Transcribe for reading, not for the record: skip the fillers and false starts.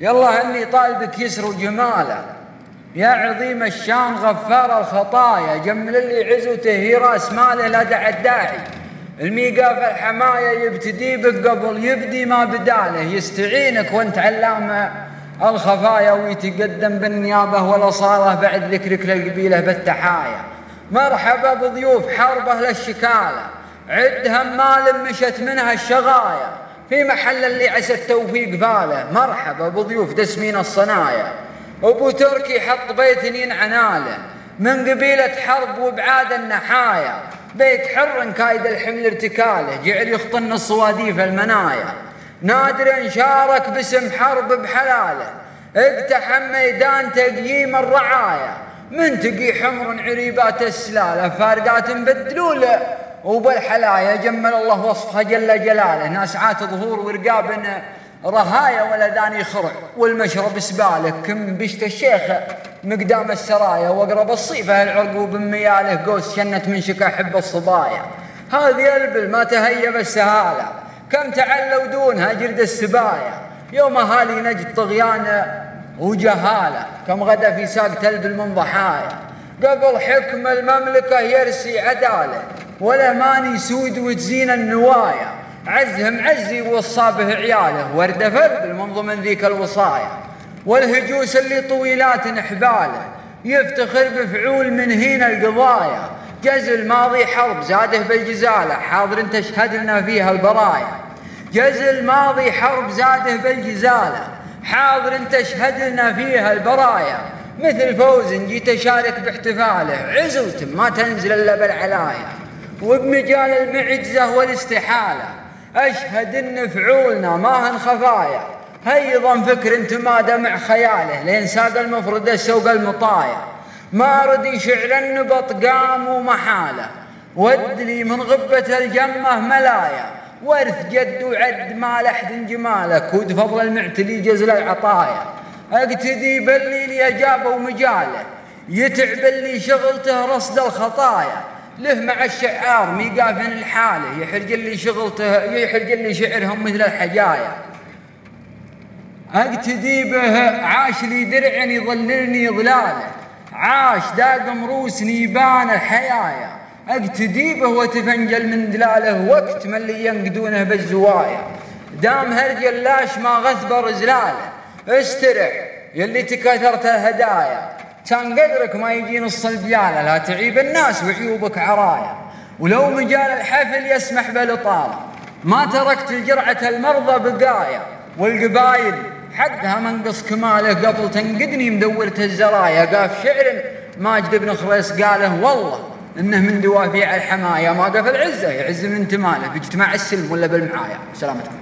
يلا اني طالبك يسر وجماله، يا عظيم الشان غفار الخطايا، جمل اللي عزوته هي راس ماله لا داعي الداعي، الميقاف الحمايه يبتدي بك قبل يبدي ما بداله، يستعينك وانت علام الخفايا ويتقدم بالنيابه والاصاله بعد ذكرك للقبيله بالتحايا. مرحبا بضيوف حربه للشكاله، عد همال مشت منها الشغايا، في محل اللي عسى التوفيق فاله، مرحبا بضيوف دسمين الصنايا. ابو تركي حط بيت ينعناله من قبيله حرب وبعاد النحايا، بيت حر كايد الحمل ارتكاله، جعل يخطن الصواديف المنايا، نادر شارك باسم حرب بحلاله، اقتحم ميدان تقييم الرعايا، منتقي حمر عريبات السلاله، فارقات بالدلوله وبالحلايا، جمل الله وصفها جل جلاله، ناسعات ظهور ورقاب رهايا ولداني خرع، والمشرب سباله كم بشت الشيخ مقدام السرايا، واقرب الصيفه العرق بمياله، قوس شنت من شكا حب الصبايا، هذه البل ما تهيب السهاله، كم تعلوا دونها جرد السبايا، يوم اهالي نجد طغيان وجهاله، كم غدا في ساق تلبل من ضحايا، قبل حكم المملكه يرسي عداله، والامان يسود وتزين النوايا، عزهم عزي وصابه عياله، ورد فرد من ضمن ذيك الوصايا، والهجوس اللي طويلات حباله، يفتخر بفعول من هنا القضايا، جز الماضي حرب زاده بالجزاله، حاضر تشهد لنا فيها البرايا، جز الماضي حرب زاده بالجزاله، حاضر تشهد لنا فيها البرايا، مثل فوز جيت اشارك باحتفاله، عزوت ما تنزل الا بالعلايا، وبمجال المعجزه والاستحاله، اشهد ان فعولنا ما هن خفايا، هيضا فكر انت ما دمع خياله، لين ساق المفرد السوق المطايا، ما ردي شعر النبط قام ومحاله، ودلي من غبة الجمة ملايا، ورث جد وعد ما لحد جماله، كود فضل المعتلي جزل العطايا، اقتدي باللي لي اجابه ومجاله، يتعب اللي شغلته رصد الخطايا، له مع الشعار ميقاف الحاله، يحرج اللي شغلته يحرج اللي شعرهم مثل الحجايا، اقتدي به عاش لي درع يظللني ظلاله، عاش داق مروسني يبان الحيايا، اقتدي به وتفنجل من دلاله، وقت من اللي ينقدونه بالزوايا، دام هالجلاش ما غثبر زلاله، استرح يلي تكاثرت الهدايا، كان قدرك ما يجي نص البياله، لا تعيب الناس وعيوبك عرايا، ولو مجال الحفل يسمح بالاطاله، ما تركت الجرعه المرضى بقايا، والقبايل حقها منقص كماله، قبل تنقدني مدورة الزرايا، قاف شعر ماجد بن خريص قاله، والله انه من دوافيع الحمايا، ما قف العزه يعز من تماله، باجتماع السلم ولا بالمعايا. سلامتكم.